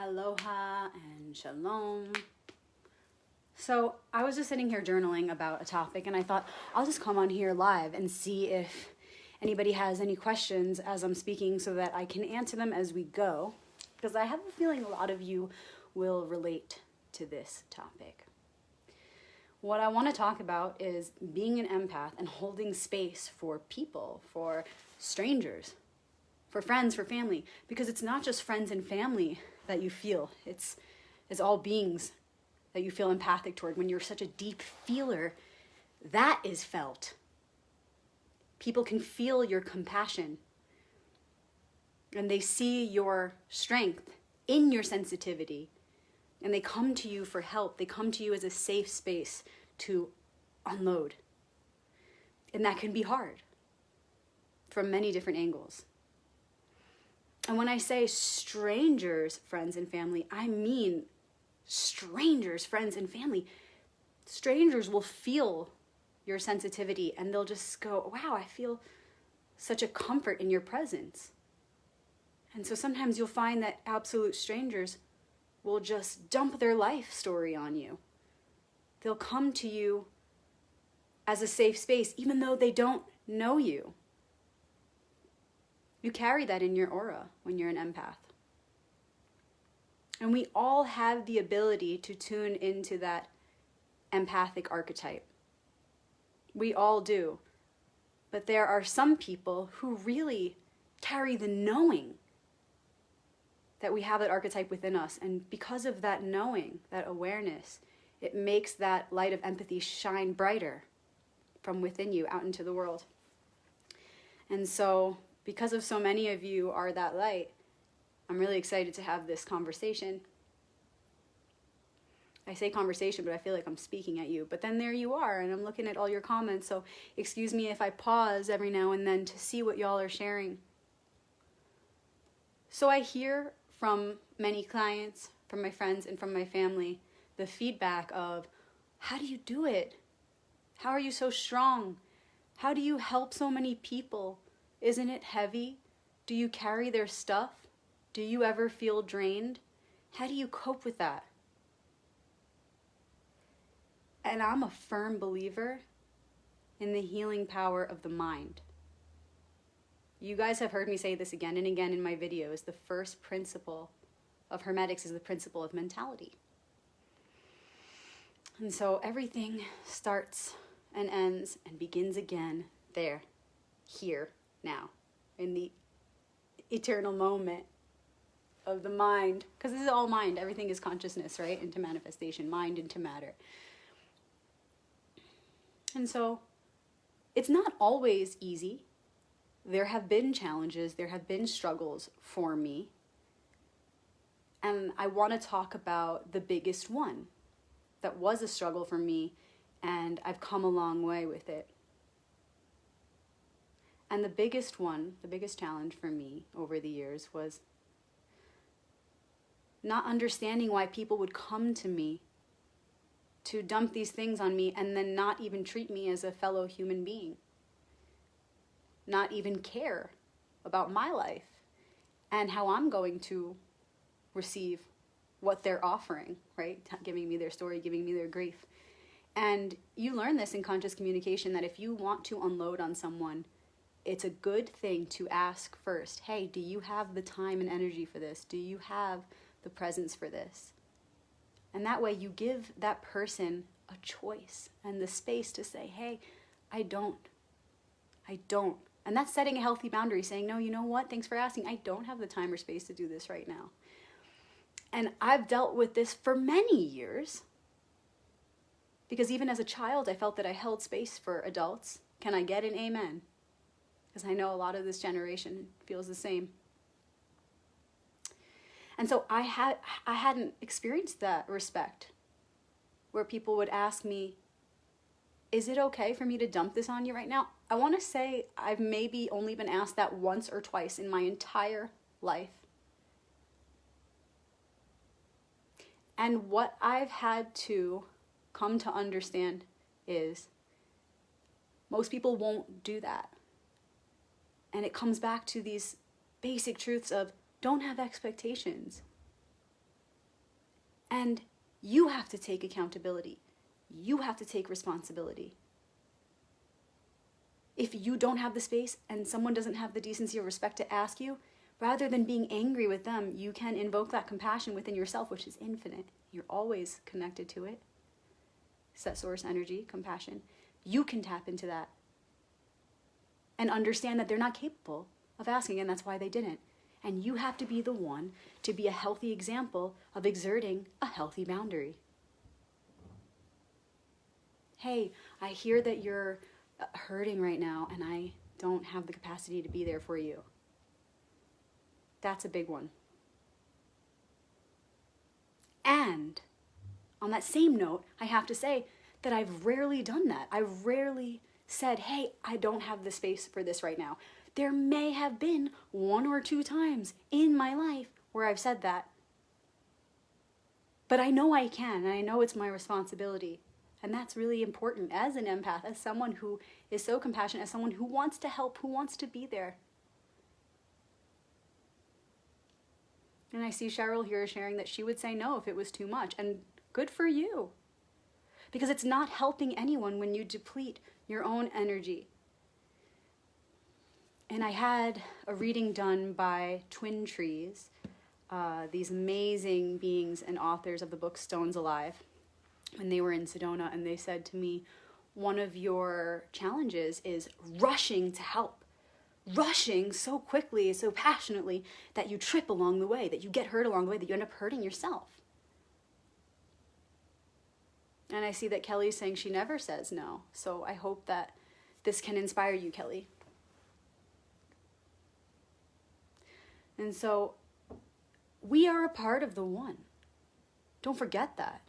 Aloha and shalom. So I was just sitting here journaling about a topic, and I thought I'll just come on here live and see if anybody has any questions as I'm speaking so that I can answer them as we go, because I have a feeling a lot of you will relate to this topic. What I want to talk about is being an empath and holding space for people, for strangers, for friends, for family, because it's not just friends and family that you feel. It's all beings that you feel empathic toward. When you're such a deep feeler, that is felt. People can feel your compassion, and they see your strength in your sensitivity, and they come to you for help. They come to you as a safe space to unload. And that can be hard from many different angles. And when I say strangers, friends, and family, I mean strangers, friends, and family. Strangers will feel your sensitivity and they'll just go, wow, I feel such a comfort in your presence. And so sometimes you'll find that absolute strangers will just dump their life story on you. They'll come to you as a safe space, even though they don't know you. You carry that in your aura when you're an empath. And we all have the ability to tune into that empathic archetype. We all do. But there are some people who really carry the knowing that we have that archetype within us. And because of that knowing, that awareness, it makes that light of empathy shine brighter from within you out into the world. And so, because of so many of you are that light, I'm really excited to have this conversation. I say conversation, but I feel like I'm speaking at you. But then there you are, and I'm looking at all your comments, so excuse me if I pause every now and then to see what y'all are sharing. So I hear from many clients, from my friends, and from my family, the feedback of, how do you do it? How are you so strong? How do you help so many people? Isn't it heavy? Do you carry their stuff? Do you ever feel drained? How do you cope with that? And I'm a firm believer in the healing power of the mind. You guys have heard me say this again and again in my videos. The first principle of Hermetics is the principle of mentality. And so everything starts and ends and begins again there, here, now, in the eternal moment of the mind. Because this is all mind. Everything is consciousness, right? Into manifestation, mind into matter. And so it's not always easy. There have been challenges, there have been struggles for me. And I want to talk about the biggest one that was a struggle for me, and I've come a long way with it. And the biggest one, the biggest challenge for me over the years was not understanding why people would come to me to dump these things on me and then not even treat me as a fellow human being. Not even care about my life and how I'm going to receive what they're offering, right? Giving me their story, giving me their grief. And you learn this in conscious communication, that if you want to unload on someone, it's a good thing to ask first, hey, do you have the time and energy for this? Do you have the presence for this? And that way you give that person a choice and the space to say, hey, I don't. And that's setting a healthy boundary, saying, no, you know what? Thanks for asking. I don't have the time or space to do this right now. And I've dealt with this for many years, because even as a child, I felt that I held space for adults. Can I get an amen? Because I know a lot of this generation feels the same. And so I hadn't experienced that respect, where people would ask me, is it okay for me to dump this on you right now? I want to say I've maybe only been asked that once or twice in my entire life. And what I've had to come to understand is most people won't do that. And it comes back to these basic truths of don't have expectations. And you have to take accountability. You have to take responsibility. If you don't have the space and someone doesn't have the decency or respect to ask you, rather than being angry with them, you can invoke that compassion within yourself, which is infinite. You're always connected to it. It's that source energy, compassion. You can tap into that and understand that they're not capable of asking, and that's why they didn't. And you have to be the one to be a healthy example of exerting a healthy boundary. Hey, I hear that you're hurting right now, and I don't have the capacity to be there for you. That's a big one. And on that same note, I have to say that I've rarely done that. I've rarely said, hey, I don't have the space for this right now. There may have been 1 or 2 times in my life where I've said that. But I know I can, and I know it's my responsibility. And that's really important as an empath, as someone who is so compassionate, as someone who wants to help, who wants to be there. And I see Cheryl here sharing that she would say no if it was too much. And good for you. Because it's not helping anyone when you deplete your own energy. And I had a reading done by Twin Trees, these amazing beings and authors of the book Stones Alive, when they were in Sedona, and they said to me, one of your challenges is rushing to help. Rushing so quickly, so passionately, that you trip along the way, that you get hurt along the way, that you end up hurting yourself. And I see that Kelly's saying she never says no. So I hope that this can inspire you, Kelly. And so we are a part of the one. Don't forget that.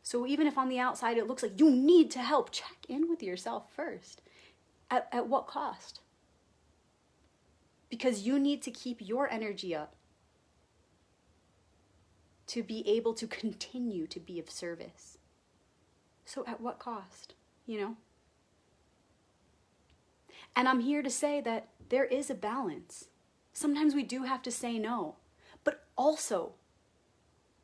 So even if on the outside it looks like you need to help, check in with yourself first. At what cost? Because you need to keep your energy up to be able to continue to be of service. So at what cost? You know? And I'm here to say that there is a balance. Sometimes we do have to say no. But also,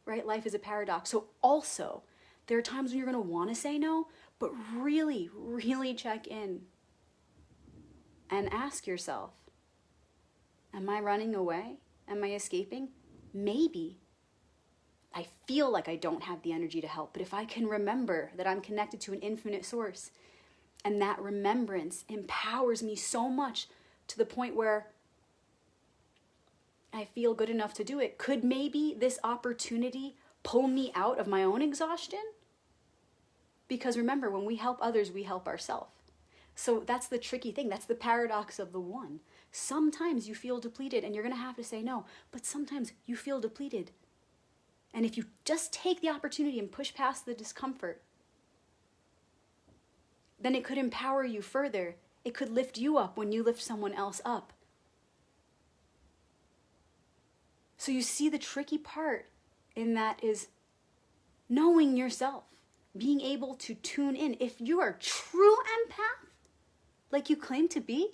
right, life is a paradox. So also, there are times when you're going to want to say no, but really, really check in and ask yourself, am I running away? Am I escaping? Maybe. I feel like I don't have the energy to help, but if I can remember that I'm connected to an infinite source, and that remembrance empowers me so much to the point where I feel good enough to do it, could maybe this opportunity pull me out of my own exhaustion? Because remember, when we help others, we help ourselves. So that's the tricky thing. That's the paradox of the one. Sometimes you feel depleted and you're going to have to say no, but sometimes you feel depleted. And if you just take the opportunity and push past the discomfort, then it could empower you further. It could lift you up when you lift someone else up. So you see the tricky part in that is knowing yourself, being able to tune in. If you are a true empath, like you claim to be,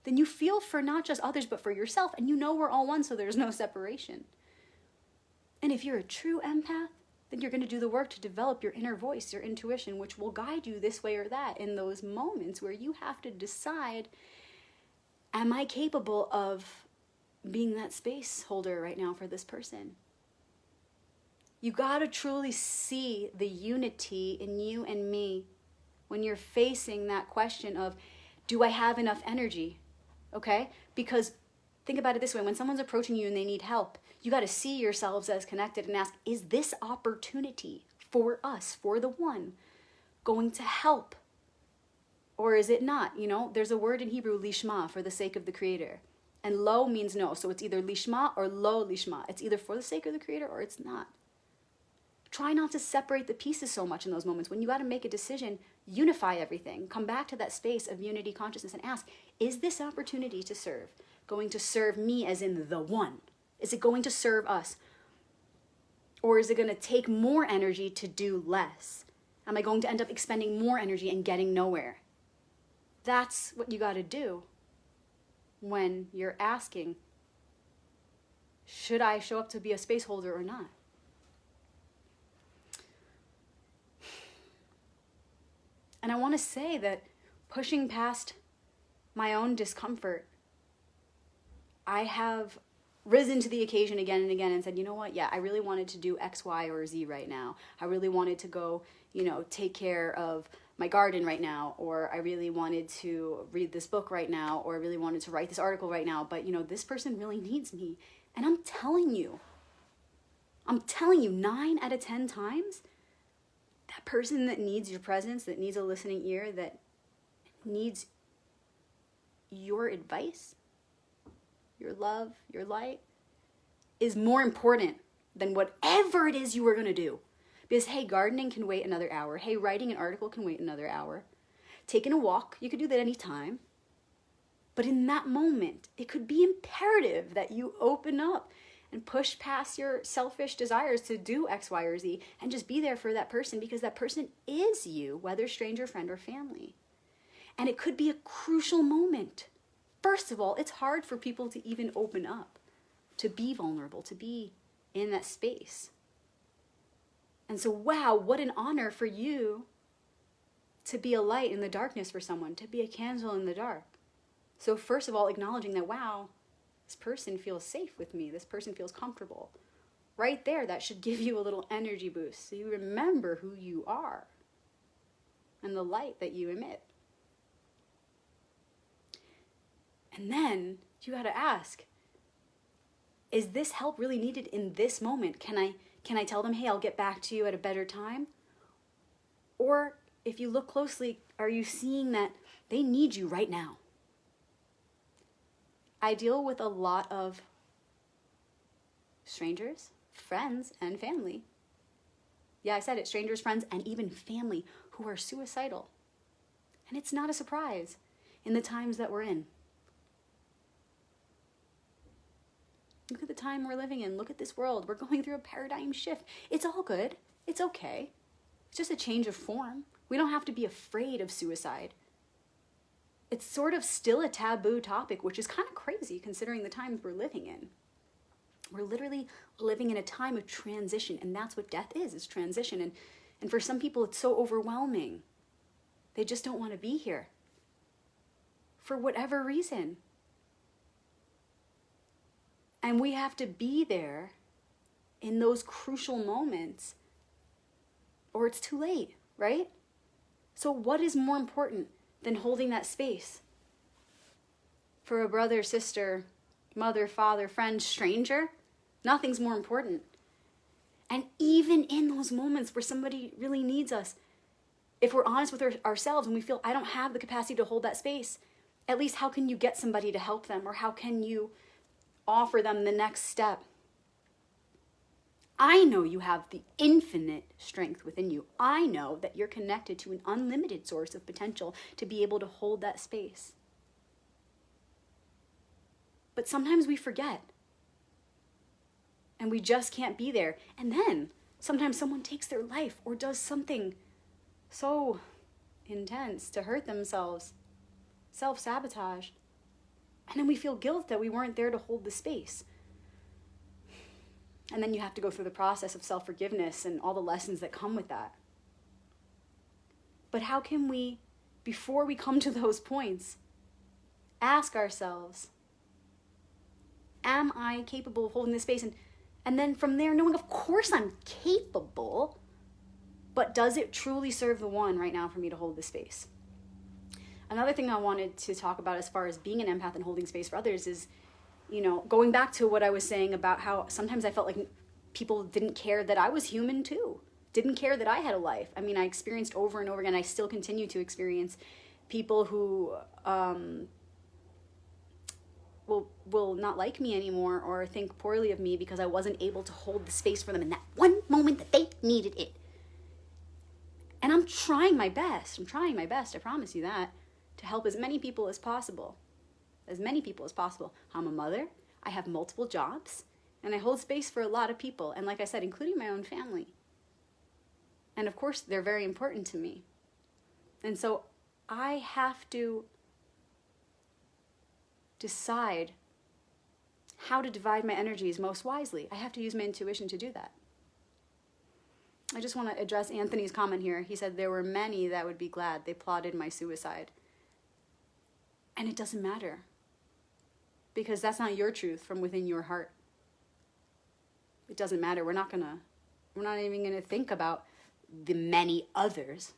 then you feel for not just others, but for yourself. And you know we're all one, so there's no separation. And if you're a true empath, then you're going to do the work to develop your inner voice, your intuition, which will guide you this way or that in those moments where you have to decide, am I capable of being that space holder right now for this person? You got to truly see the unity in you and me when you're facing that question of, do I have enough energy? Okay? Because think about it this way. When someone's approaching you and they need help, you got to see yourselves as connected and ask, is this opportunity for us, for the one, going to help? Or is it not? You know, there's a word in Hebrew, lishma, for the sake of the Creator. And lo means no. So it's either lishma or lo lishma. It's either for the sake of the Creator or it's not. Try not to separate the pieces so much in those moments. When you got to make a decision, unify everything. Come back to that space of unity consciousness and ask, is this opportunity to serve going to serve me as in the one? Is it going to serve us? Or is it going to take more energy to do less? Am I going to end up expending more energy and getting nowhere? That's what you got to do when you're asking, should I show up to be a space holder or not? And I want to say that pushing past my own discomfort, I have risen to the occasion again and again and said, you know what? Yeah, I really wanted to do X, Y, or Z right now. I really wanted to go, take care of my garden right now, or I really wanted to read this book right now, or I really wanted to write this article right now, but this person really needs me. And I'm telling you, 9 out of 10 times, that person that needs your presence, that needs a listening ear, that needs your advice, your love, your light, is more important than whatever it is you were going to do. Because, hey, gardening can wait another hour. Hey, writing an article can wait another hour. Taking a walk, you could do that anytime. But in that moment, it could be imperative that you open up and push past your selfish desires to do X, Y, or Z and just be there for that person, because that person is you, whether stranger, friend, or family. And it could be a crucial moment. First of all, it's hard for people to even open up, to be vulnerable, to be in that space. And so, wow, what an honor for you to be a light in the darkness for someone, to be a candle in the dark. So first of all, acknowledging that, wow, this person feels safe with me. This person feels comfortable. Right there, that should give you a little energy boost so you remember who you are and the light that you emit. And then you got to ask, is this help really needed in this moment? Can I tell them, hey, I'll get back to you at a better time? Or if you look closely, are you seeing that they need you right now? I deal with a lot of strangers, friends, and family. Yeah, I said it, strangers, friends, and even family who are suicidal. And it's not a surprise in the times that we're in. Look at the time we're living in. Look at this world. We're going through a paradigm shift. It's all good. It's okay. It's just a change of form. We don't have to be afraid of suicide. It's sort of still a taboo topic, which is kind of crazy considering the times we're living in. We're literally living in a time of transition, and that's what death is transition. And for some people, it's so overwhelming. They just don't want to be here for whatever reason. And we have to be there in those crucial moments, or it's too late, right? So what is more important than holding that space for a brother, sister, mother, father, friend, stranger? Nothing's more important. And even in those moments where somebody really needs us, if we're honest with ourselves and we feel, I don't have the capacity to hold that space, at least how can you get somebody to help them? Or how can you offer them the next step? I know you have the infinite strength within you. I know that you're connected to an unlimited source of potential to be able to hold that space. But sometimes we forget. And we just can't be there. And then sometimes someone takes their life or does something so intense to hurt themselves, self-sabotage. And then we feel guilt that we weren't there to hold the space. And then you have to go through the process of self-forgiveness and all the lessons that come with that. But how can we, before we come to those points, ask ourselves, am I capable of holding this space? And then from there, knowing, of course I'm capable, but does it truly serve the one right now for me to hold this space? Another thing I wanted to talk about as far as being an empath and holding space for others is, going back to what I was saying about how sometimes I felt like people didn't care that I was human too. Didn't care that I had a life. I mean, I experienced over and over again, I still continue to experience people who will not like me anymore or think poorly of me because I wasn't able to hold the space for them in that one moment that they needed it. And I'm trying my best, I promise you that, to help as many people as possible. I'm a mother, I have multiple jobs, and I hold space for a lot of people. And like I said, including my own family. And of course, they're very important to me. And so I have to decide how to divide my energies most wisely. I have to use my intuition to do that. I just want to address Anthony's comment here. He said, there were many that would be glad they plotted my suicide. And it doesn't matter. Because that's not your truth from within your heart. It doesn't matter. We're not even going to think about the many others.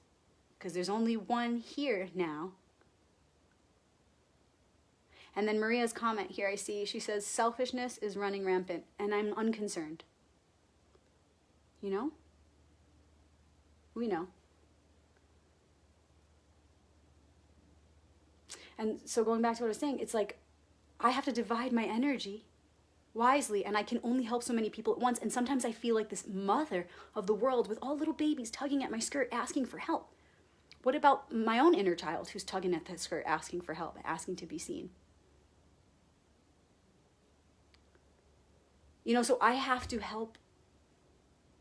Because there's only one here now. And then Maria's comment here, I see, she says, selfishness is running rampant. And I'm unconcerned. You know? We know. And so going back to what I was saying, it's like I have to divide my energy wisely, and I can only help so many people at once. And sometimes I feel like this mother of the world with all little babies tugging at my skirt asking for help. What about my own inner child who's tugging at that skirt asking for help, asking to be seen? You know, so I have to help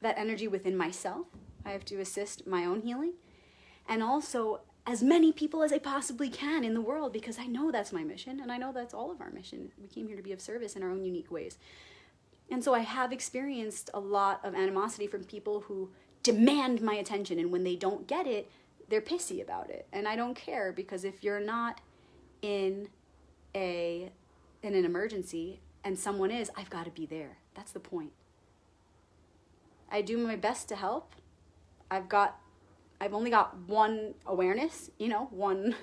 that energy within myself. I have to assist my own healing, and also as many people as I possibly can in the world, because I know that's my mission, and I know that's all of our mission. We came here to be of service in our own unique ways. And so I have experienced a lot of animosity from people who demand my attention, and when they don't get it, they're pissy about it. And I don't care, because if you're not in an emergency and someone is, I've got to be there. That's the point. I do my best to help. I've only got one awareness, one,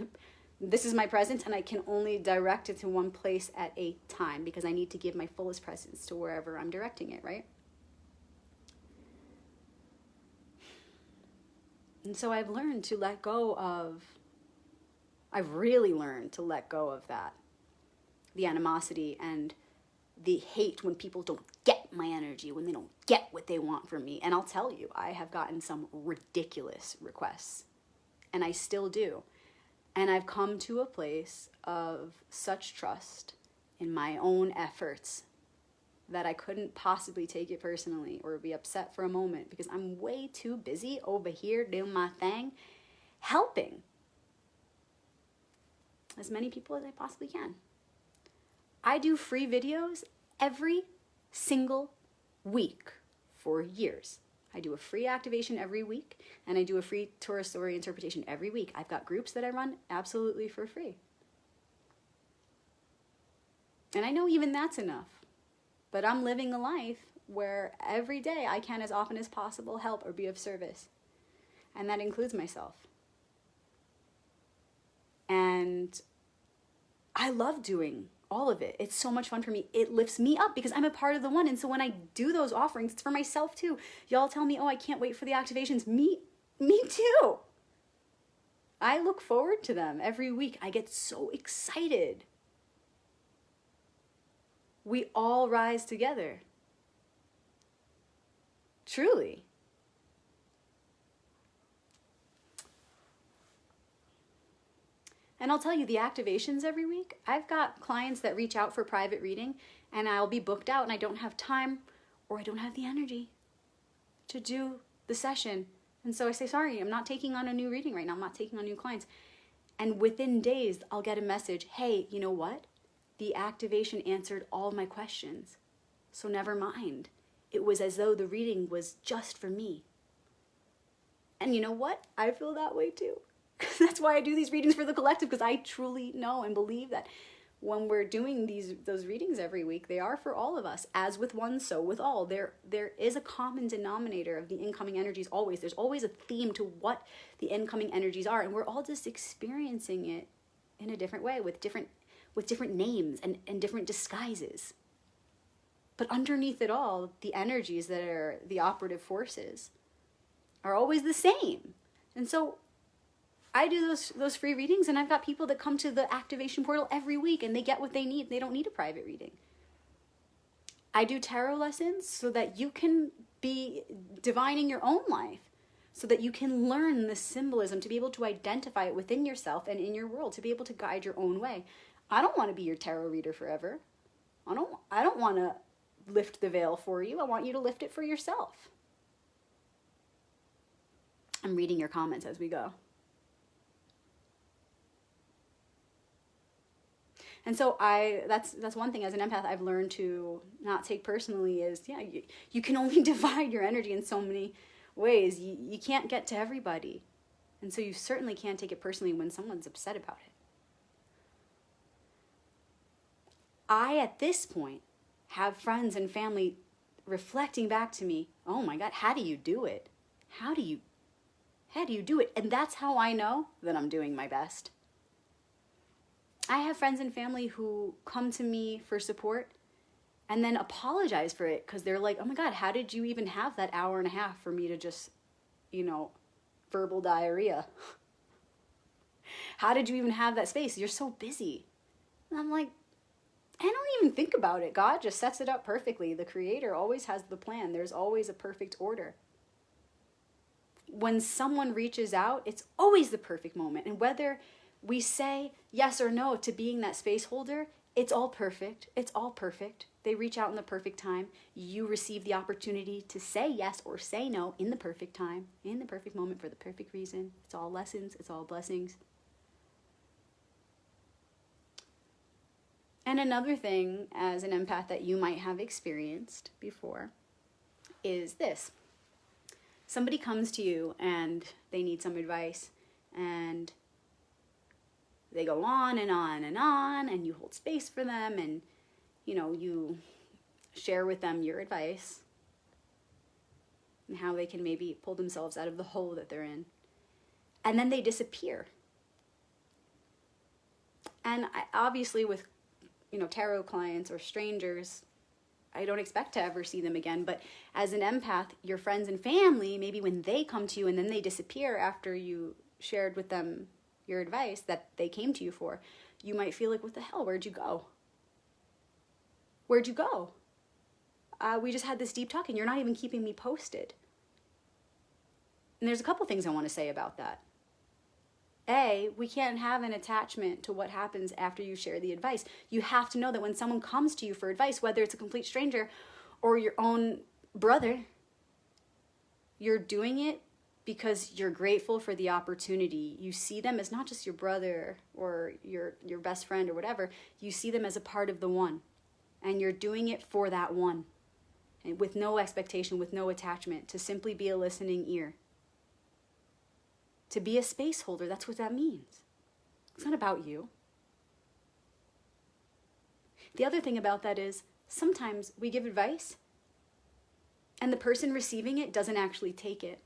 this is my presence, and I can only direct it to one place at a time because I need to give my fullest presence to wherever I'm directing it, right? And so I've really learned to let go of that, the animosity and the hate when people don't get my energy, when they don't get what they want from me. And I'll tell you, I have gotten some ridiculous requests, and I still do. And I've come to a place of such trust in my own efforts that I couldn't possibly take it personally or be upset for a moment, because I'm way too busy over here doing my thing, helping as many people as I possibly can. I do free videos every single week for years. I do a free activation every week, and I do a free Torah story interpretation every week. I've got groups that I run absolutely for free. And I know even that's enough, but I'm living a life where every day I can, as often as possible, help or be of service. And that includes myself. And I love doing all of it. It's so much fun for me. It lifts me up because I'm a part of the one. And so when I do those offerings, it's for myself too. Y'all tell me, oh, I can't wait for the activations. Me too. I look forward to them every week. I get so excited. We all rise together. Truly. And I'll tell you, the activations every week, I've got clients that reach out for private reading, and I'll be booked out and I don't have time or I don't have the energy to do the session. And so I say, sorry, I'm not taking on a new reading right now. I'm not taking on new clients. And within days, I'll get a message, hey, you know what? The activation answered all my questions. So never mind. It was as though the reading was just for me. And you know what? I feel that way too. That's why I do these readings for the collective, because I truly know and believe that when we're doing those readings every week, they are for all of us. As with one, so with all. There is a common denominator of the incoming energies always. There's always a theme to what the incoming energies are, and we're all just experiencing it in a different way with different names and different disguises. But underneath it all, the energies that are the operative forces are always the same. And so I do those free readings, and I've got people that come to the activation portal every week and they get what they need. They don't need a private reading. I do tarot lessons so that you can be divining your own life, so that you can learn the symbolism, to be able to identify it within yourself and in your world, to be able to guide your own way. I don't want to be your tarot reader forever. I don't want to lift the veil for you. I want you to lift it for yourself. I'm reading your comments as we go. And so that's one thing as an empath I've learned to not take personally is, you can only divide your energy in so many ways. You can't get to everybody. And so you certainly can't take it personally when someone's upset about it. I, at this point, have friends and family reflecting back to me, oh my God, how do you do it? How do you do it? And that's how I know that I'm doing my best. I have friends and family who come to me for support and then apologize for it because they're like, oh my God, how did you even have that hour and a half for me to just, verbal diarrhea? How did you even have that space? You're so busy. And I'm like, I don't even think about it. God just sets it up perfectly. The Creator always has the plan. There's always a perfect order. When someone reaches out, it's always the perfect moment. And whether we say yes or no to being that space holder, it's all perfect. It's all perfect. They reach out in the perfect time. You receive the opportunity to say yes or say no in the perfect time, in the perfect moment, for the perfect reason. It's all lessons. It's all blessings. And another thing as an empath that you might have experienced before is this. Somebody comes to you and they need some advice, and they go on and on and on, and you hold space for them, and you share with them your advice and how they can maybe pull themselves out of the hole that they're in. And then they disappear. And obviously with tarot clients or strangers, I don't expect to ever see them again. But as an empath, your friends and family, maybe when they come to you and then they disappear after you shared with them your advice that they came to you for, you might feel like, what the hell? Where'd you go? Where'd you go? We just had this deep talk and you're not even keeping me posted. And there's a couple things I want to say about that. A, we can't have an attachment to what happens after you share the advice. You have to know that when someone comes to you for advice, whether it's a complete stranger or your own brother, you're doing it because you're grateful for the opportunity. You see them as not just your brother or your best friend or whatever. You see them as a part of the one. And you're doing it for that one. And with no expectation, with no attachment, to simply be a listening ear. To be a space holder, that's what that means. It's not about you. The other thing about that is sometimes we give advice and the person receiving it doesn't actually take it.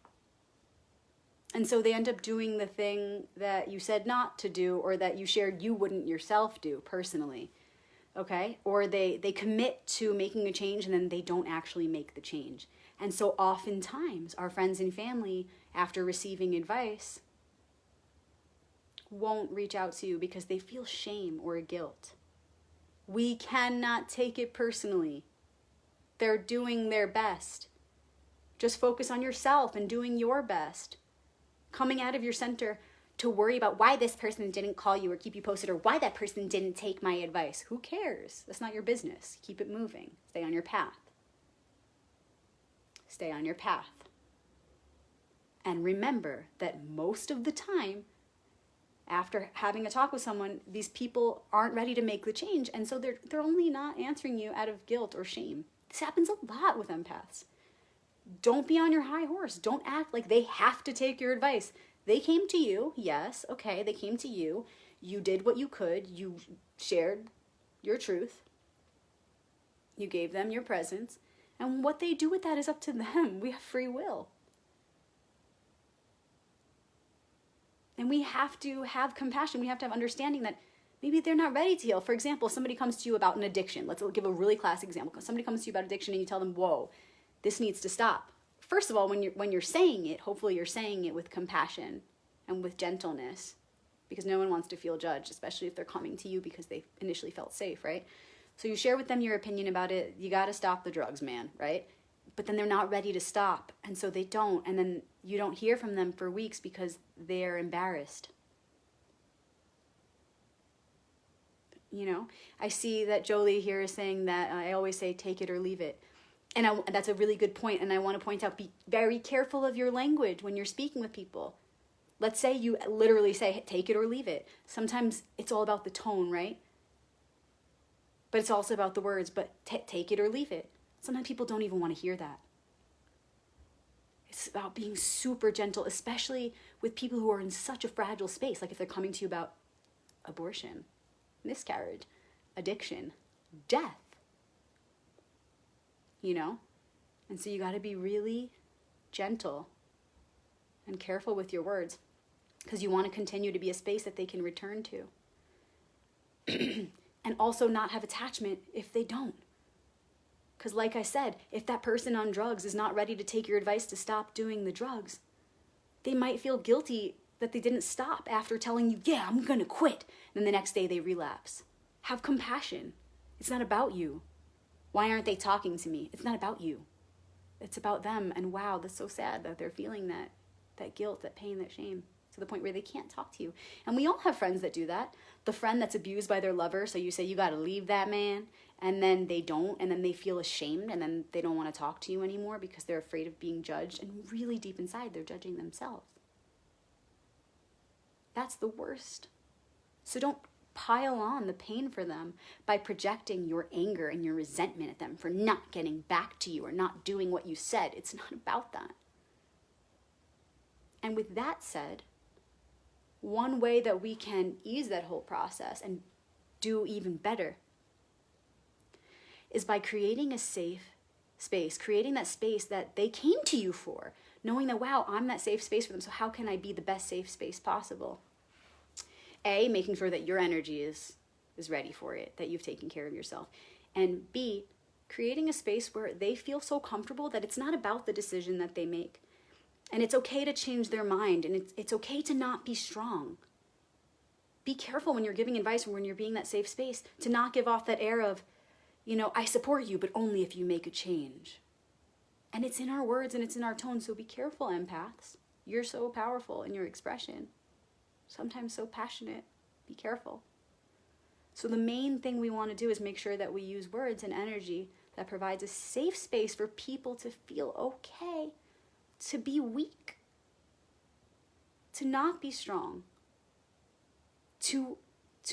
And so they end up doing the thing that you said not to do or that you shared you wouldn't yourself do personally. Okay? Or they commit to making a change and then they don't actually make the change. And so oftentimes our friends and family, after receiving advice, won't reach out to you because they feel shame or guilt. We cannot take it personally. They're doing their best. Just focus on yourself and doing your best. Coming out of your center to worry about why this person didn't call you or keep you posted or why that person didn't take my advice. Who cares? That's not your business. Keep it moving. Stay on your path. Stay on your path. And remember that most of the time, after having a talk with someone, these people aren't ready to make the change. And so they're only not answering you out of guilt or shame. This happens a lot with empaths. Don't be on your high horse. Don't act like they have to take your advice. They came to you. Yes, okay, they came to you. You did what you could. You shared your truth. You gave them your presence. And what they do with that is up to them. We have free will. And we have to have compassion. We have to have understanding that maybe they're not ready to heal. For example, somebody comes to you about an addiction. Let's give a really classic example. Somebody comes to you about addiction and you tell them, whoa, this needs to stop. First of all, when you're saying it, hopefully you're saying it with compassion and with gentleness, because no one wants to feel judged, especially if they're coming to you because they initially felt safe, right? So you share with them your opinion about it. You got to stop the drugs, man, right? But then they're not ready to stop, and so they don't, and then you don't hear from them for weeks because they're embarrassed. You know, I see that Jolie here is saying that I always say take it or leave it. And that's a really good point, and I want to point out, be very careful of your language when you're speaking with people. Let's say you literally say take it or leave it. Sometimes it's all about the tone, right? But it's also about the words, but take it or leave it. Sometimes people don't even want to hear that. It's about being super gentle, especially with people who are in such a fragile space. Like if they're coming to you about abortion, miscarriage, addiction, death, you know? And so you got to be really gentle and careful with your words, because you want to continue to be a space that they can return to. And also not have attachment if they don't. Because like I said, if that person on drugs is not ready to take your advice to stop doing the drugs, they might feel guilty that they didn't stop after telling you, yeah, I'm going to quit. And then the next day they relapse. Have compassion. It's not about you. Why aren't they talking to me? It's not about you. It's about them. And wow, that's so sad that they're feeling that guilt, that pain, that shame, to the point where they can't talk to you. And we all have friends that do that. The friend that's abused by their lover, so you say, you got to leave that man, and then they don't, and then they feel ashamed, and then they don't want to talk to you anymore because they're afraid of being judged, and really deep inside, they're judging themselves. That's the worst. So don't pile on the pain for them by projecting your anger and your resentment at them for not getting back to you or not doing what you said. It's not about that. And with that said, one way that we can ease that whole process and do even better is by creating a safe space, creating that space that they came to you for, knowing that, wow, I'm that safe space for them, so how can I be the best safe space possible? A, making sure that your energy is ready for it, that you've taken care of yourself. And B, creating a space where they feel so comfortable that it's not about the decision that they make. And it's okay to change their mind, and it's okay to not be strong. Be careful when you're giving advice and when you're being that safe space to not give off that air of, I support you, but only if you make a change. And it's in our words and it's in our tone, so be careful, empaths. You're so powerful in your expression. Sometimes so passionate. Be careful. So the main thing we want to do is make sure that we use words and energy that provides a safe space for people to feel okay, to be weak, to not be strong, to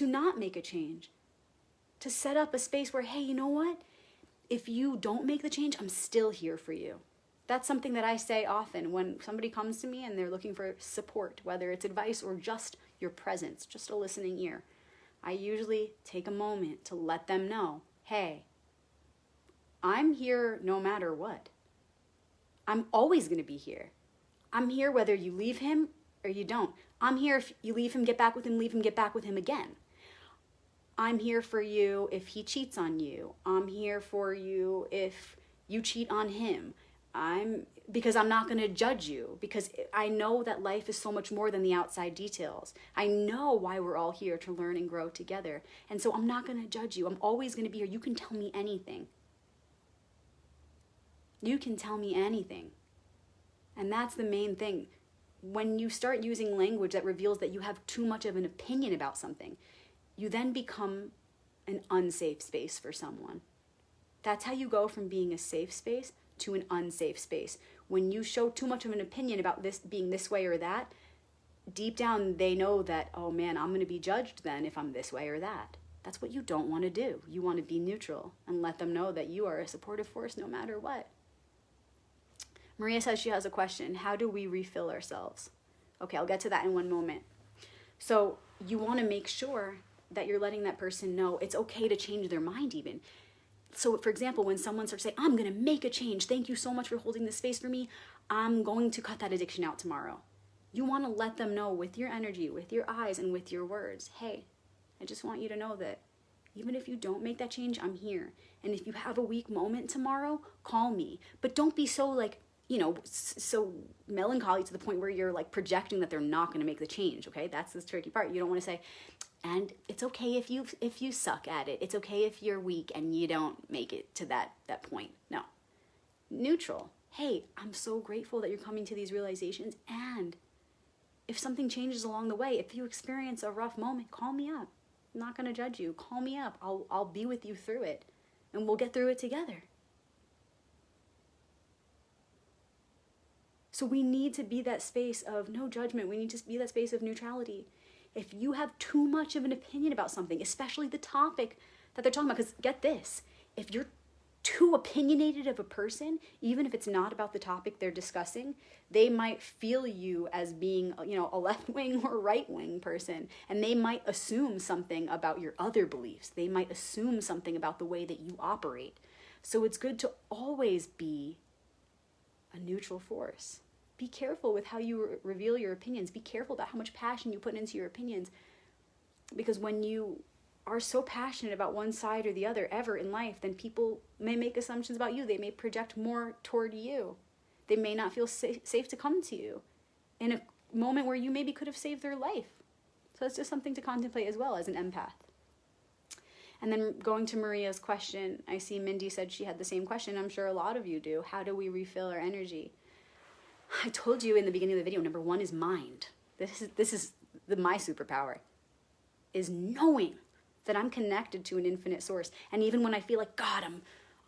not make a change, to set up a space where, hey, you know what? If you don't make the change, I'm still here for you. That's something that I say often when somebody comes to me and they're looking for support, whether it's advice or just your presence, just a listening ear. I usually take a moment to let them know, hey, I'm here no matter what. I'm always going to be here. I'm here whether you leave him or you don't. I'm here if you leave him, get back with him, leave him, get back with him again. I'm here for you if he cheats on you. I'm here for you if you cheat on him. Because I'm not going to judge you, because I know that life is so much more than the outside details. I know why we're all here, to learn and grow together. And so I'm not going to judge you. I'm always going to be here. You can tell me anything. You can tell me anything. And that's the main thing. When you start using language that reveals that you have too much of an opinion about something, you then become an unsafe space for someone. That's how you go from being a safe space to an unsafe space. When you show too much of an opinion about this being this way or that, deep down they know that, oh man, I'm going to be judged then if I'm this way or that. That's what you don't want to do. You want to be neutral and let them know that you are a supportive force no matter what. Maria says she has a question. How do we refill ourselves? Okay, I'll get to that in one moment. So you want to make sure that you're letting that person know it's okay to change their mind even. So for example, when someone starts saying, I'm going to make a change. Thank you so much for holding this space for me. I'm going to cut that addiction out tomorrow. You want to let them know with your energy, with your eyes, and with your words, hey, I just want you to know that even if you don't make that change, I'm here. And if you have a weak moment tomorrow, call me. But don't be so so melancholy to the point where you're like projecting that they're not going to make the change, okay? That's the tricky part. You don't want to say, and it's okay if you suck at it. It's okay if you're weak and you don't make it to that point. No. Neutral. Hey, I'm so grateful that you're coming to these realizations, and if something changes along the way, if you experience a rough moment, call me up. I'm not going to judge you. Call me up. I'll be with you through it, and we'll get through it together. So we need to be that space of no judgment. We need to be that space of neutrality. If you have too much of an opinion about something, especially the topic that they're talking about, because get this, if you're too opinionated of a person, even if it's not about the topic they're discussing, they might feel you as being, a left-wing or right-wing person, and they might assume something about your other beliefs. They might assume something about the way that you operate. So it's good to always be a neutral force. Be careful with how you reveal your opinions. Be careful about how much passion you put into your opinions, because when you are so passionate about one side or the other ever in life, then people may make assumptions about you. They may project more toward you. They may not feel safe to come to you in a moment where you maybe could have saved their life. So it's just something to contemplate as well as an empath. And then going to Maria's question, I see Mindy said she had the same question. I'm sure a lot of you do. How do we refill our energy? I told you in the beginning of the video, number one is mind. This is my superpower, is knowing that I'm connected to an infinite source. And even when I feel like, God,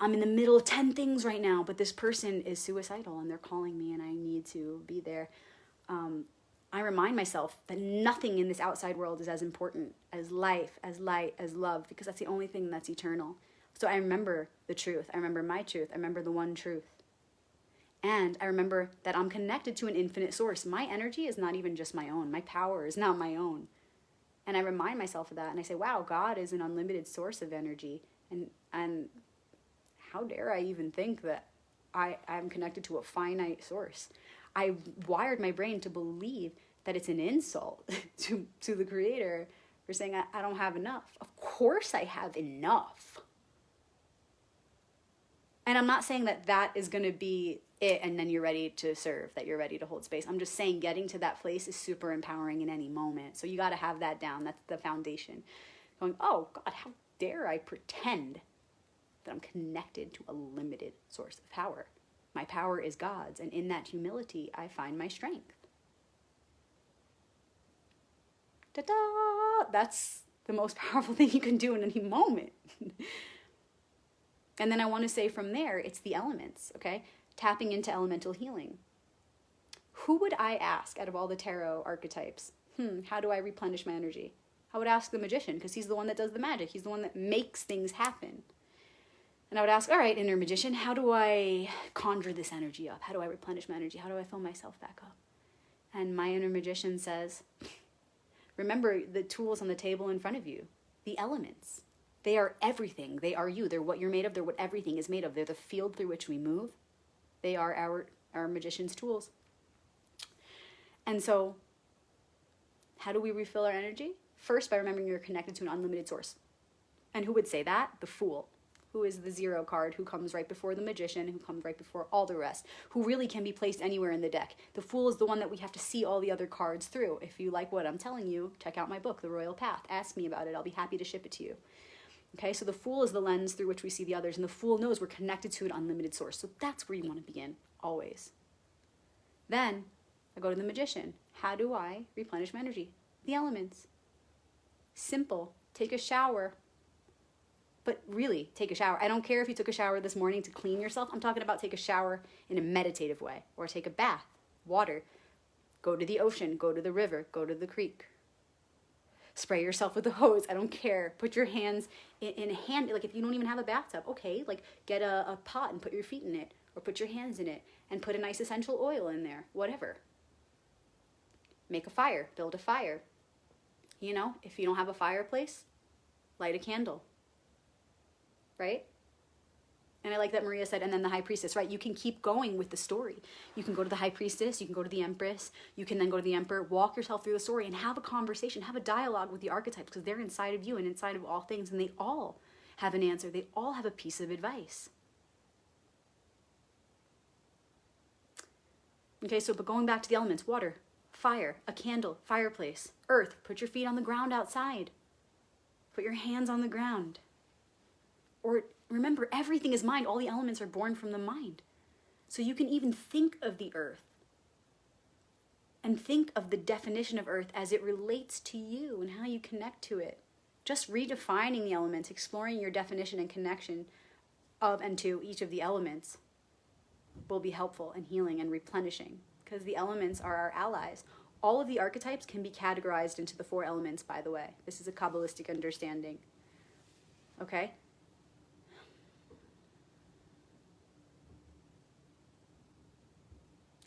I'm in the middle of 10 things right now, but this person is suicidal and they're calling me and I need to be there. I remind myself that nothing in this outside world is as important as life, as light, as love, because that's the only thing that's eternal. So I remember the truth. I remember my truth. I remember the one truth. And I remember that I'm connected to an infinite source. My energy is not even just my own. My power is not my own. And I remind myself of that, and I say, wow, God is an unlimited source of energy. And how dare I even think that I'm connected to a finite source? I wired my brain to believe that it's an insult to the Creator for saying I don't have enough. Of course I have enough. And I'm not saying that is going to be it and then you're ready to serve, that you're ready to hold space. I'm just saying getting to that place is super empowering in any moment. So you got to have that down. That's the foundation. Going, oh God, how dare I pretend that I'm connected to a limited source of power. My power is God's, and in that humility, I find my strength. Ta-da! That's the most powerful thing you can do in any moment. And then I want to say from there, it's the elements, okay? Tapping into elemental healing. Who would I ask out of all the tarot archetypes? How do I replenish my energy? I would ask the magician, because he's the one that does the magic. He's the one that makes things happen. And I would ask, all right, inner magician, how do I conjure this energy up? How do I replenish my energy? How do I fill myself back up? And my inner magician says, remember the tools on the table in front of you, the elements. They are everything. They are you. They're what you're made of. They're what everything is made of. They're the field through which we move. They are our magician's tools. And so, how do we refill our energy? First, by remembering you're connected to an unlimited source. And who would say that? The Fool, who is the 0 card, who comes right before the magician, who comes right before all the rest, who really can be placed anywhere in the deck. The Fool is the one that we have to see all the other cards through. If you like what I'm telling you, check out my book, The Royal Path. Ask me about it. I'll be happy to ship it to you. Okay, so the Fool is the lens through which we see the others, and the Fool knows we're connected to an unlimited source. So that's where you want to begin, always. Then I go to the magician. How do I replenish my energy? The elements. Simple. Take a shower. But really, take a shower. I don't care if you took a shower this morning to clean yourself. I'm talking about take a shower in a meditative way. Or take a bath, water. Go to the ocean, go to the river, go to the creek. Spray yourself with a hose. I don't care. Put your hands in a hand. Like if you don't even have a bathtub, okay, like get a pot and put your feet in it. Or put your hands in it and put a nice essential oil in there. Whatever. Make a fire. Build a fire. You know, if you don't have a fireplace, light a candle. Right? And I like that Maria said, and then the high priestess, right? You can keep going with the story. You can go to the high priestess, you can go to the empress, you can then go to the emperor, walk yourself through the story and have a conversation, have a dialogue with the archetypes, because they're inside of you and inside of all things, and they all have an answer. They all have a piece of advice. Okay, so but going back to the elements, water, fire, a candle, fireplace, earth, put your feet on the ground outside. Put your hands on the ground. Or remember, everything is mind. All the elements are born from the mind. So you can even think of the earth and think of the definition of earth as it relates to you and how you connect to it. Just redefining the elements, exploring your definition and connection of and to each of the elements will be helpful in healing and replenishing, because the elements are our allies. All of the archetypes can be categorized into the 4 elements, by the way. This is a Kabbalistic understanding. Okay?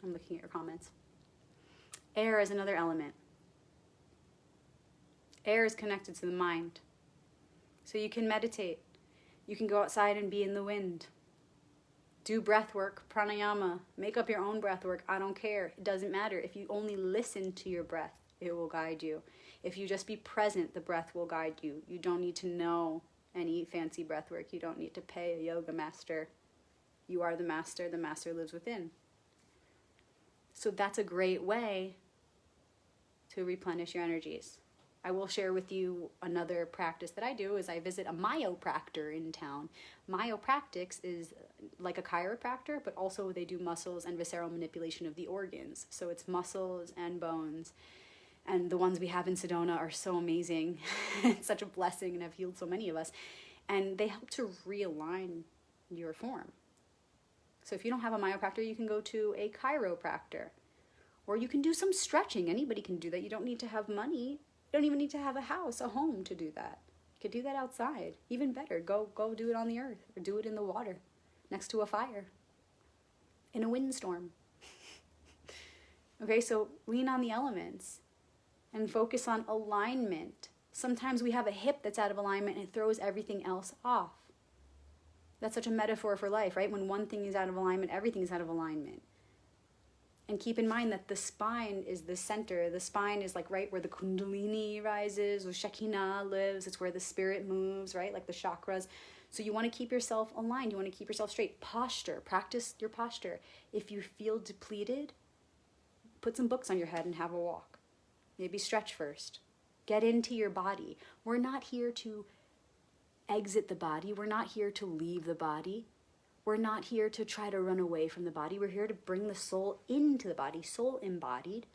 I'm looking at your comments. Air is another element. Air is connected to the mind. So you can meditate. You can go outside and be in the wind. Do breath work, pranayama. Make up your own breath work. I don't care. It doesn't matter. If you only listen to your breath, it will guide you. If you just be present, the breath will guide you. You don't need to know any fancy breath work. You don't need to pay a yoga master. You are the master. The master lives within. So that's a great way to replenish your energies. I will share with you another practice that I do is I visit a myopractor in town. Myopractics is like a chiropractor, but also they do muscles and visceral manipulation of the organs. So it's muscles and bones. And the ones we have in Sedona are so amazing. It's such a blessing and have healed so many of us. And they help to realign your form. So if you don't have a myopractor, you can go to a chiropractor. Or you can do some stretching. Anybody can do that. You don't need to have money. You don't even need to have a house, a home to do that. You could do that outside. Even better, go do it on the earth or do it in the water, next to a fire, in a windstorm. Okay, so lean on the elements and focus on alignment. Sometimes we have a hip that's out of alignment and it throws everything else off. That's such a metaphor for life, right? When one thing is out of alignment, everything is out of alignment. And keep in mind that the spine is the center. The spine is like right where the kundalini rises, where Shekinah lives. It's where the spirit moves, right? Like the chakras. So you want to keep yourself aligned. You want to keep yourself straight. Posture. Practice your posture. If you feel depleted, put some books on your head and have a walk. Maybe stretch first. Get into your body. We're not here to exit the body. We're not here to leave the body. We're not here to try to run away from the body. We're here to bring the soul into the body, soul embodied.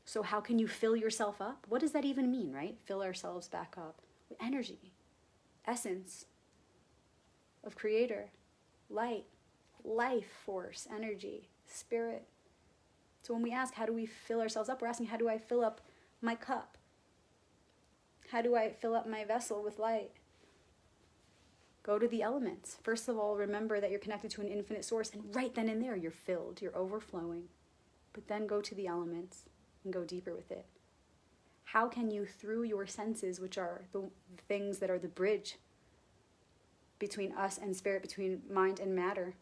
So how can you fill yourself up? What does that even mean, right? Fill ourselves back up with energy, essence of creator, light, life force, energy, spirit. So when we ask, how do we fill ourselves up? We're asking, how do I fill up my cup? How do I fill up my vessel with light? Go to the elements. First of all, remember that you're connected to an infinite source, and right then and there, you're filled, you're overflowing. But then go to the elements and go deeper with it. How can you, through your senses, which are the things that are the bridge between us and spirit, between mind and matter,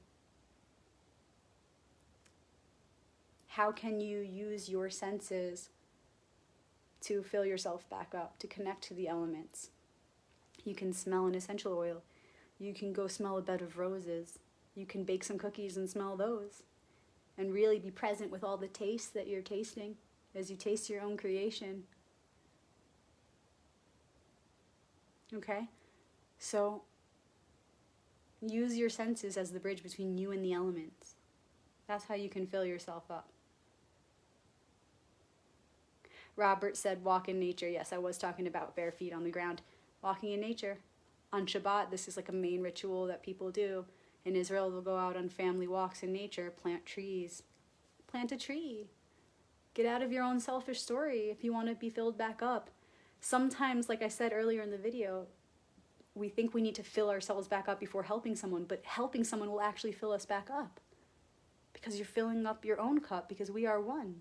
how can you use your senses to fill yourself back up, to connect to the elements? You can smell an essential oil. You can go smell a bed of roses. You can bake some cookies and smell those. And really be present with all the tastes that you're tasting as you taste your own creation. Okay? So, use your senses as the bridge between you and the elements. That's how you can fill yourself up. Robert said, walk in nature. Yes, I was talking about bare feet on the ground. Walking in nature. On Shabbat, this is like a main ritual that people do. In Israel, they'll go out on family walks in nature, plant trees. Plant a tree. Get out of your own selfish story if you want to be filled back up. Sometimes, like I said earlier in the video, we think we need to fill ourselves back up before helping someone, but helping someone will actually fill us back up. Because you're filling up your own cup, because we are one.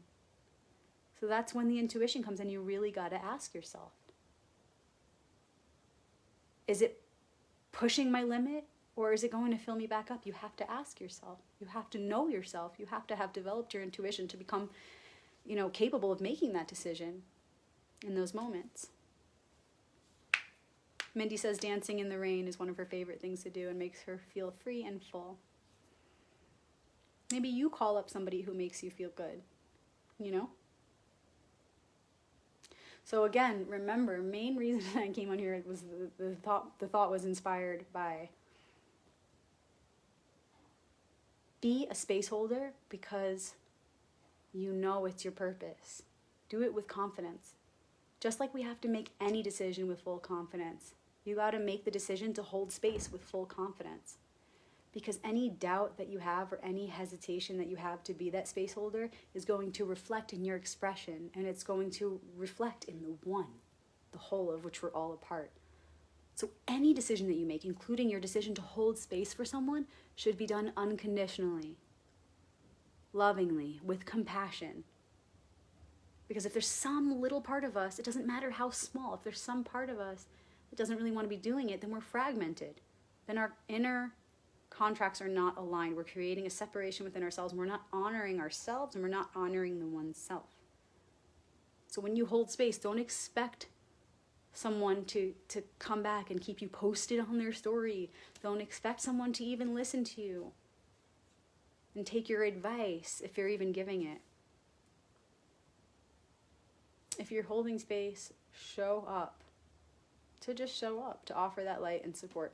So that's when the intuition comes, and you really got to ask yourself. Is it pushing my limit, or is it going to fill me back up? You have to ask yourself. You have to know yourself. You have to have developed your intuition to become, capable of making that decision in those moments. Mindy says dancing in the rain is one of her favorite things to do and makes her feel free and full. Maybe you call up somebody who makes you feel good, So again, remember, main reason I came on here was the thought was inspired by be a space holder because you know it's your purpose. Do it with confidence. Just like we have to make any decision with full confidence, you got to make the decision to hold space with full confidence. Because any doubt that you have or any hesitation that you have to be that space holder is going to reflect in your expression, and it's going to reflect in the one, the whole of which we're all a part. So any decision that you make, including your decision to hold space for someone, should be done unconditionally. lovingly, with compassion. Because if there's some little part of us, it doesn't matter how small, if there's some part of us that doesn't really want to be doing it, then we're fragmented. Then our inner contracts are not aligned. We're creating a separation within ourselves, and we're not honoring ourselves, and we're not honoring the oneself. So when you hold space, don't expect someone to come back and keep you posted on their story. Don't expect someone to even listen to you and take your advice if you're even giving it. If you're holding space, show up. To just show up, to offer that light and support.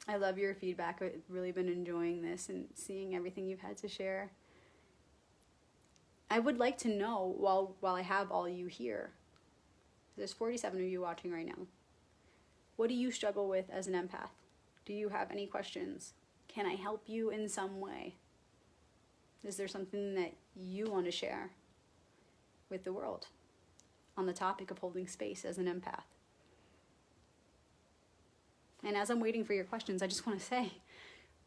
I love your feedback. I've really been enjoying this and seeing everything you've had to share. I would like to know, while I have all you here, there's 47 of you watching right now, what do you struggle with as an empath? Do you have any questions? Can I help you in some way? Is there something that you want to share with the world on the topic of holding space as an empath? And as I'm waiting for your questions, I just want to say,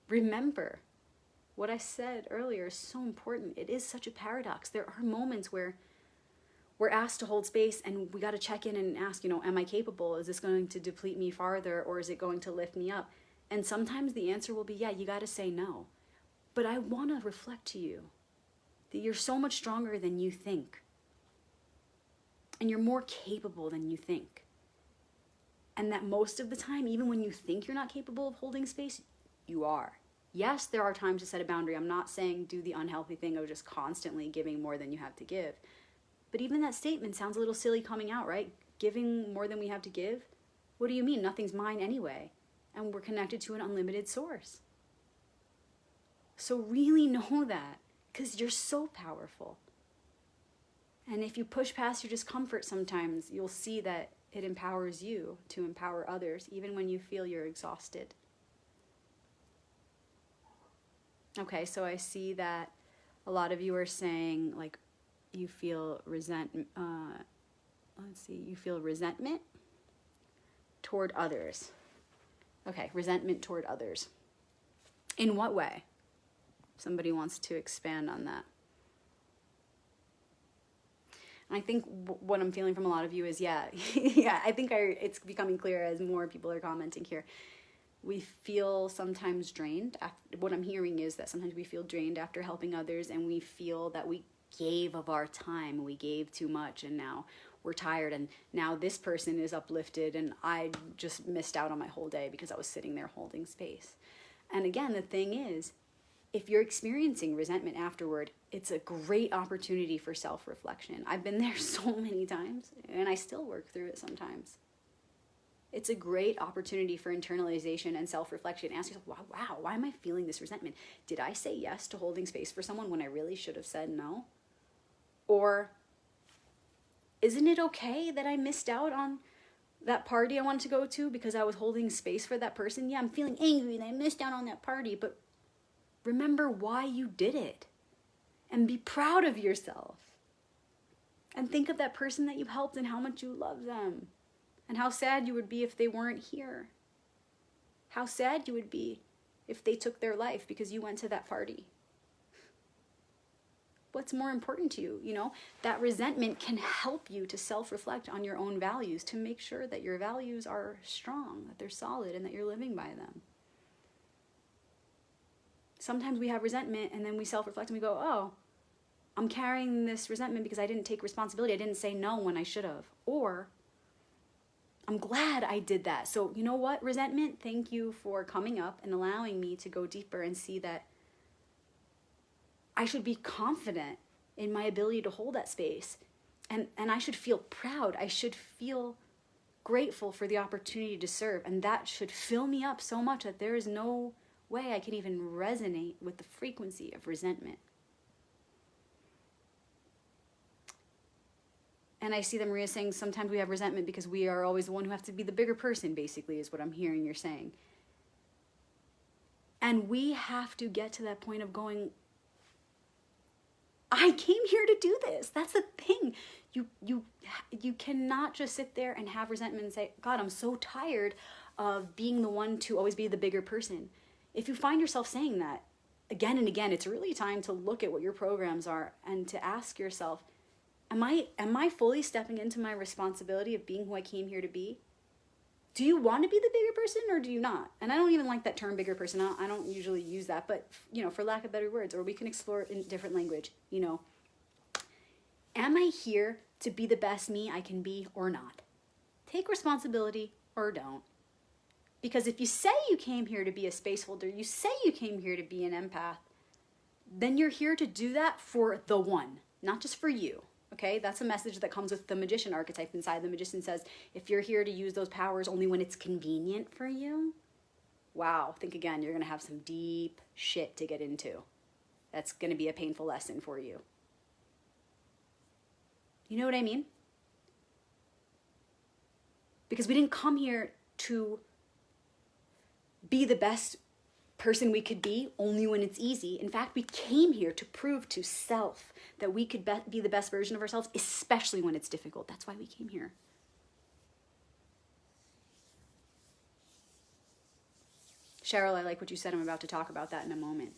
remember, what I said earlier is so important. It is such a paradox. There are moments where we're asked to hold space and we got to check in and ask, am I capable? Is this going to deplete me farther, or is it going to lift me up? And sometimes the answer will be, yeah, you got to say no. But I want to reflect to you that you're so much stronger than you think. And you're more capable than you think. And that most of the time, even when you think you're not capable of holding space, you are. Yes, there are times to set a boundary. I'm not saying do the unhealthy thing of just constantly giving more than you have to give. But even that statement sounds a little silly coming out, right? Giving more than we have to give? What do you mean? Nothing's mine anyway. And we're connected to an unlimited source. So really know that, because you're so powerful. And if you push past your discomfort sometimes, you'll see that it empowers you to empower others, even when you feel you're exhausted. Okay, so I see that a lot of you are saying, like, you feel resentment toward others. Okay, resentment toward others. In what way? Somebody wants to expand on that. And I think what I'm feeling from a lot of you is, yeah, I think it's becoming clear as more people are commenting here. We feel sometimes drained. What I'm hearing is that sometimes we feel drained after helping others, and we feel that we gave of our time. We gave too much, and now we're tired, and now this person is uplifted, and I just missed out on my whole day because I was sitting there holding space. And again, the thing is, if you're experiencing resentment afterward, it's a great opportunity for self-reflection. I've been there so many times, and I still work through it sometimes. It's a great opportunity for internalization and self-reflection. Ask yourself, wow, why am I feeling this resentment? Did I say yes to holding space for someone when I really should have said no? Or isn't it okay that I missed out on that party I wanted to go to because I was holding space for that person? Yeah, I'm feeling angry that I missed out on that party, but remember why you did it. And be proud of yourself. And think of that person that you helped and how much you love them. And how sad you would be if they weren't here. How sad you would be if they took their life because you went to that party. What's more important to you? That resentment can help you to self-reflect on your own values, to make sure that your values are strong, that they're solid, and that you're living by them. Sometimes we have resentment and then we self-reflect and we go, oh, I'm carrying this resentment because I didn't take responsibility. I didn't say no when I should have. Or I'm glad I did that. So you know what, resentment? Thank you for coming up and allowing me to go deeper and see that I should be confident in my ability to hold that space. And I should feel proud. I should feel grateful for the opportunity to serve. And that should fill me up so much that there is no way I can even resonate with the frequency of resentment. And I see that Maria saying sometimes we have resentment because we are always the one who has to be the bigger person, basically, is what I'm hearing you're saying. And we have to get to that point of going, I came here to do this. That's the thing. You cannot just sit there and have resentment and say, God, I'm so tired of being the one to always be the bigger person. if you find yourself saying that again and again, it's really time to look at what your programs are and to ask yourself, am I fully stepping into my responsibility of being who I came here to be? Do you want to be the bigger person or do you not? And I don't even like that term, bigger person. I don't usually use that, but for lack of better words, or we can explore it in different language, am I here to be the best me I can be or not? Take responsibility or don't. Because if you say you came here to be a space holder, you say you came here to be an empath, then you're here to do that for the one, not just for you. Okay, that's a message that comes with the magician archetype inside. The magician says, if you're here to use those powers only when it's convenient for you, wow, think again, you're going to have some deep shit to get into. That's going to be a painful lesson for you. You know what I mean? Because we didn't come here to be the best person we could be only when it's easy. In fact, we came here to prove to self that we could be the best version of ourselves, especially when it's difficult. That's why we came here. Cheryl, I like what you said. I'm about to talk about that in a moment.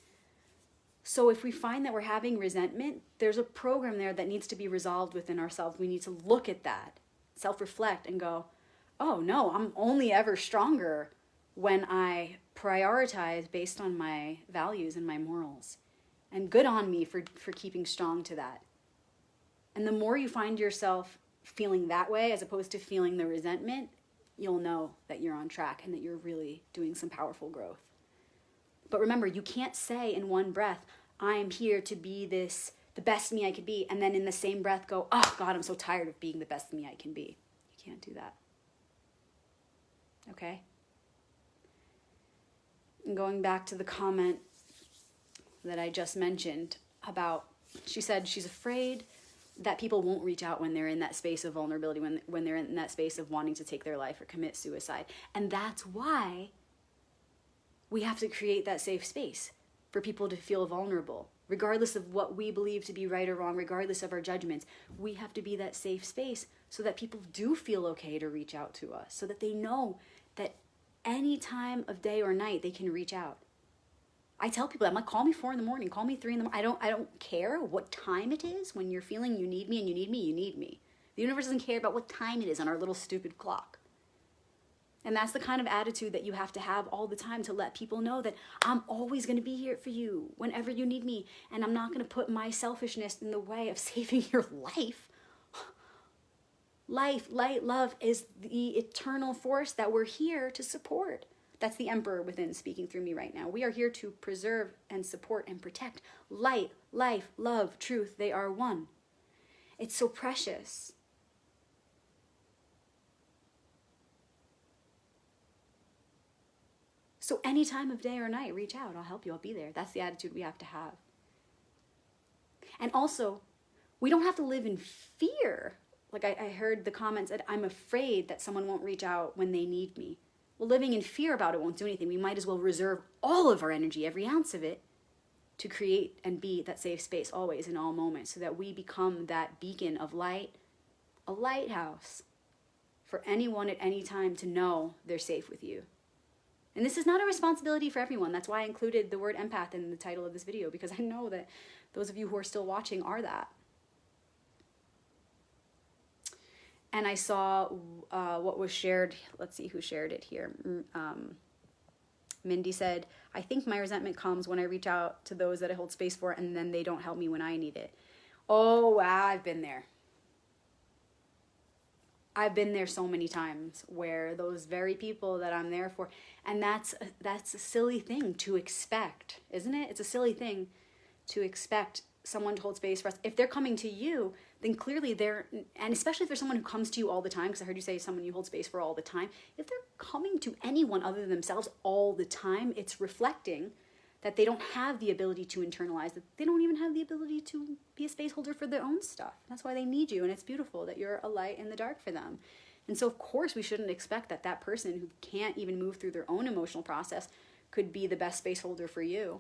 So if we find that we're having resentment, there's a program there that needs to be resolved within ourselves. We need to look at that, self-reflect and go, oh no, I'm only ever stronger when I prioritize based on my values and my morals. And good on me for keeping strong to that. And the more you find yourself feeling that way as opposed to feeling the resentment, you'll know that you're on track and that you're really doing some powerful growth. But remember, you can't say in one breath, I'm here to be the best me I could be, and then in the same breath go, oh God, I'm so tired of being the best me I can be. You can't do that. Okay? And going back to the comment that I just mentioned about, she said she's afraid that people won't reach out when they're in that space of vulnerability, when they're in that space of wanting to take their life or commit suicide. And that's why we have to create that safe space for people to feel vulnerable, regardless of what we believe to be right or wrong, regardless of our judgments. We have to be that safe space so that people do feel okay to reach out to us, so that they know that any time of day or night they can reach out. I tell people that. I'm like, call me 4 a.m, call me 3 a.m. I don't care what time it is. When you're feeling you need me and you need me, you need me. The universe doesn't care about what time it is on our little stupid clock. And that's the kind of attitude that you have to have all the time to let people know that I'm always going to be here for you whenever you need me. And I'm not going to put my selfishness in the way of saving your life. Life, light, love is the eternal force that we're here to support. That's the Emperor within speaking through me right now. We are here to preserve and support and protect light, life, love, truth. They are one. It's so precious. So any time of day or night, reach out. I'll help you. I'll be there. That's the attitude we have to have. And also, we don't have to live in fear. Like I heard the comments that I'm afraid that someone won't reach out when they need me. Well, living in fear about it won't do anything. We might as well reserve all of our energy, every ounce of it, to create and be that safe space always in all moments, so that we become that beacon of light, a lighthouse for anyone at any time to know they're safe with you. And this is not a responsibility for everyone. That's why I included the word empath in the title of this video, because I know that those of you who are still watching are that. And I saw what was shared. Let's see who shared it here. Mindy said, I think my resentment comes when I reach out to those that I hold space for and then they don't help me when I need it. Oh, wow, I've been there. I've been there so many times where those very people that I'm there for, and that's a silly thing to expect, isn't it? It's a silly thing to expect someone to hold space for us. If they're coming to you, then clearly and especially if there's someone who comes to you all the time, because I heard you say someone you hold space for all the time, if they're coming to anyone other than themselves all the time, it's reflecting that they don't have the ability to internalize, that they don't even have the ability to be a space holder for their own stuff. That's why they need you, and it's beautiful that you're a light in the dark for them. And so, of course, we shouldn't expect that that person who can't even move through their own emotional process could be the best space holder for you.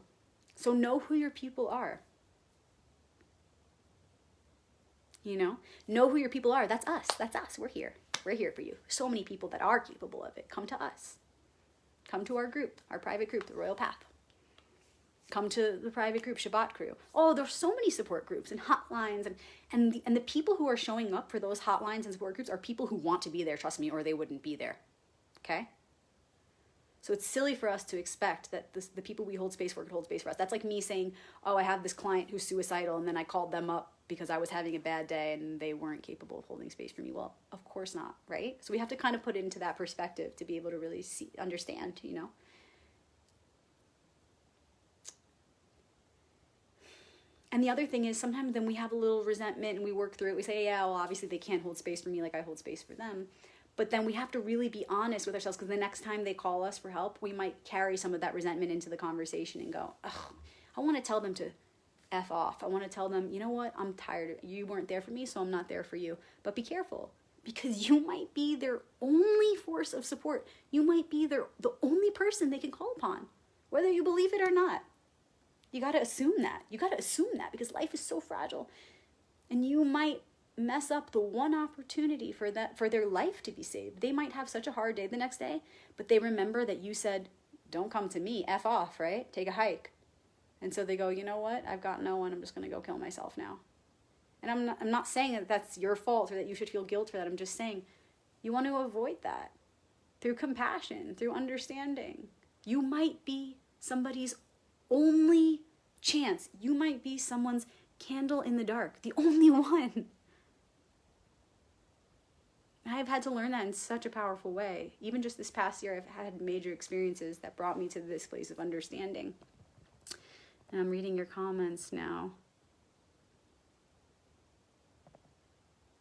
So know who your people are. Know who your people are. That's us. We're here. We're here for you. So many people that are capable of it. Come to us. Come to our group, our private group, the Royal Path. Come to the private group, Shabbat Crew. Oh, there's so many support groups and hotlines, and the people who are showing up for those hotlines and support groups are people who want to be there, trust me, or they wouldn't be there. Okay? So it's silly for us to expect that the people we hold space for could hold space for us. That's like me saying, oh, I have this client who's suicidal, and then I called them up because I was having a bad day and they weren't capable of holding space for me. Well, of course not, right? So we have to kind of put it into that perspective to be able to really understand, you know? And the other thing is sometimes then we have a little resentment and we work through it. We say, yeah, well, obviously they can't hold space for me like I hold space for them. But then we have to really be honest with ourselves, because the next time they call us for help, we might carry some of that resentment into the conversation and go, ugh, I want to tell them to F off. I want to tell them, you know what, I'm tired. You weren't there for me, so I'm not there for you. But be careful, because you might be their only force of support. You might be the only person they can call upon, whether you believe it or not. You got to assume that. You got to assume that, because life is so fragile. And you might mess up the one opportunity for their life to be saved. They might have such a hard day the next day, but they remember that you said, don't come to me, F off, right? Take a hike. And so they go, you know what? I've got no one. I'm just going to go kill myself now. And I'm not saying that that's your fault or that you should feel guilt for that. I'm just saying you want to avoid that through compassion, through understanding. You might be somebody's only chance. You might be someone's candle in the dark, the only one. I've had to learn that in such a powerful way. Even just this past year, I've had major experiences that brought me to this place of understanding. And I'm reading your comments now.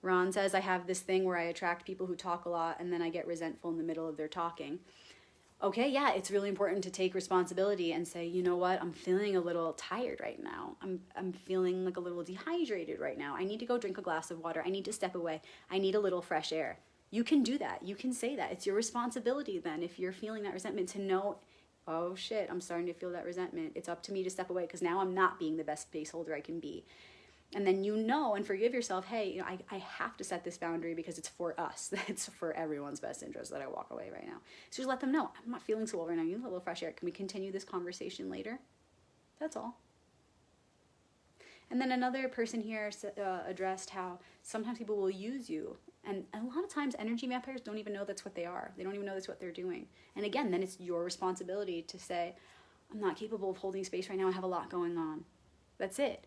Ron says, I have this thing where I attract people who talk a lot and then I get resentful in the middle of their talking. Okay, yeah, it's really important to take responsibility and say, you know what, I'm feeling a little tired right now. I'm feeling like a little dehydrated right now. I need to go drink a glass of water. I need to step away. I need a little fresh air. You can do that. You can say that. It's your responsibility then, if you're feeling that resentment, to know, oh shit, I'm starting to feel that resentment. It's up to me to step away because now I'm not being the best space holder I can be. And then you know and forgive yourself, hey, you know, I have to set this boundary because it's for us. It's for everyone's best interest that I walk away right now. So just let them know, I'm not feeling so well right now. You need a little fresh air. Can we continue this conversation later? That's all. And then another person here addressed how sometimes people will use you. And a lot of times energy vampires don't even know that's what they are. They don't even know that's what they're doing. And again, then it's your responsibility to say, I'm not capable of holding space right now. I have a lot going on. That's it.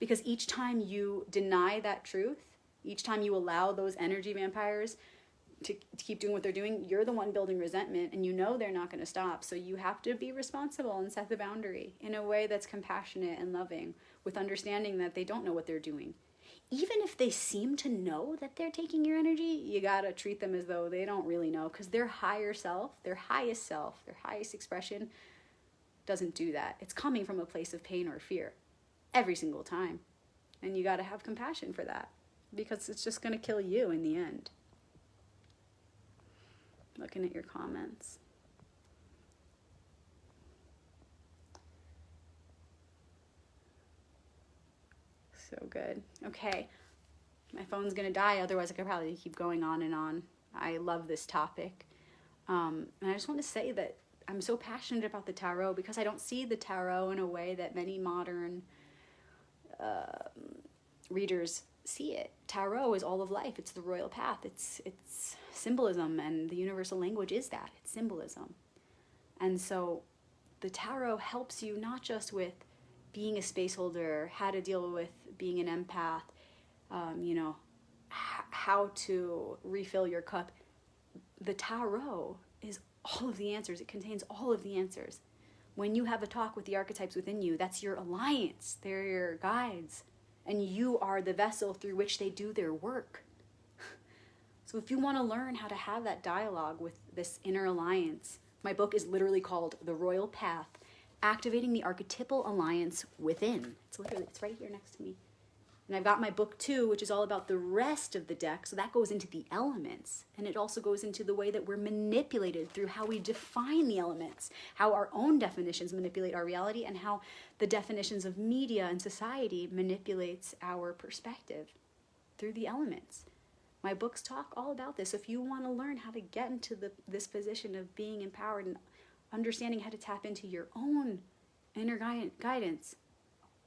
Because each time you deny that truth, each time you allow those energy vampires to keep doing what they're doing, you're the one building resentment, and you know they're not going to stop. So you have to be responsible and set the boundary in a way that's compassionate and loving, with understanding that they don't know what they're doing. Even if they seem to know that they're taking your energy, you got to treat them as though they don't really know, because their higher self, their highest expression doesn't do that. It's coming from a place of pain or fear. Every single time. And you got to have compassion for that, because it's just going to kill you in the end. Looking at your comments. So good. Okay. My phone's going to die, otherwise I could probably keep going on and on. I love this topic. And I just want to say that I'm so passionate about the tarot because I don't see the tarot in a way that many modern readers see it. Tarot is all of life. It's the royal path. It's symbolism, and the universal language is that. It's symbolism. And so the tarot helps you not just with being a space holder, how to deal with being an empath, how to refill your cup. The tarot is all of the answers. It contains all of the answers. When you have a talk with the archetypes within you, that's your alliance. They're your guides. And you are the vessel through which they do their work. So if you want to learn how to have that dialogue with this inner alliance, my book is literally called The Royal Path, Activating the Archetypal Alliance Within. It's right here next to me. And I've got my book 2, which is all about the rest of the deck. So that goes into the elements. And it also goes into the way that we're manipulated through how we define the elements, how our own definitions manipulate our reality, and how the definitions of media and society manipulates our perspective through the elements. My books talk all about this. If you want to learn how to get into this position of being empowered and understanding how to tap into your own inner guidance,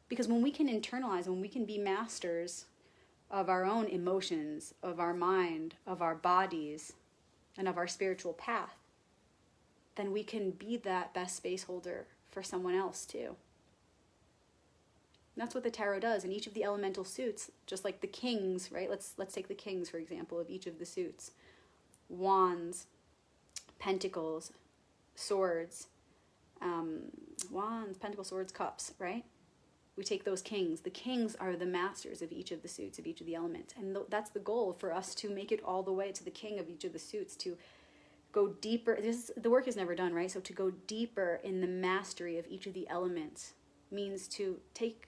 because when we can internalize, when we can be masters of our own emotions, of our mind, of our bodies, and of our spiritual path, then we can be that best space holder for someone else too. And that's what the tarot does. In each of the elemental suits, just like the kings, right? Let's take the kings, for example, of each of the suits. Wands, pentacles, swords, wands, pentacles, swords, cups, right? We take those kings. The kings are the masters of each of the suits, of each of the elements. And that's the goal, for us to make it all the way to the king of each of the suits, to go deeper. The work is never done, right? So to go deeper in the mastery of each of the elements means to take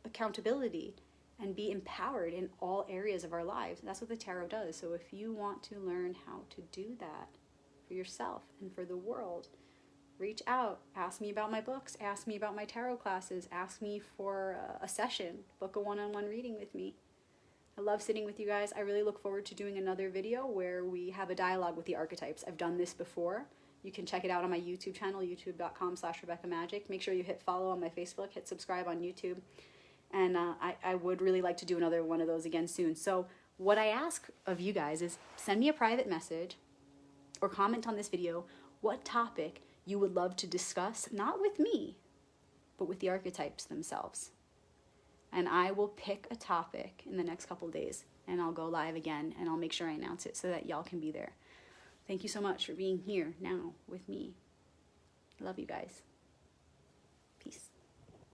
accountability and be empowered in all areas of our lives. That's what the tarot does. So if you want to learn how to do that for yourself and for the world, reach out, ask me about my books, ask me about my tarot classes, ask me for a session, book a one-on-one reading with me. I love sitting with you guys. I really look forward to doing another video where we have a dialogue with the archetypes. I've done this before. You can check it out on my YouTube channel, youtube.com/RebeccaMagic. Make sure you hit follow on my Facebook, hit subscribe on YouTube. And I would really like to do another one of those again soon. So what I ask of you guys is send me a private message or comment on this video what topic you would love to discuss, not with me, but with the archetypes themselves. And I will pick a topic in the next couple days, and I'll go live again, and I'll make sure I announce it so that y'all can be there. Thank you so much for being here now with me. I love you guys.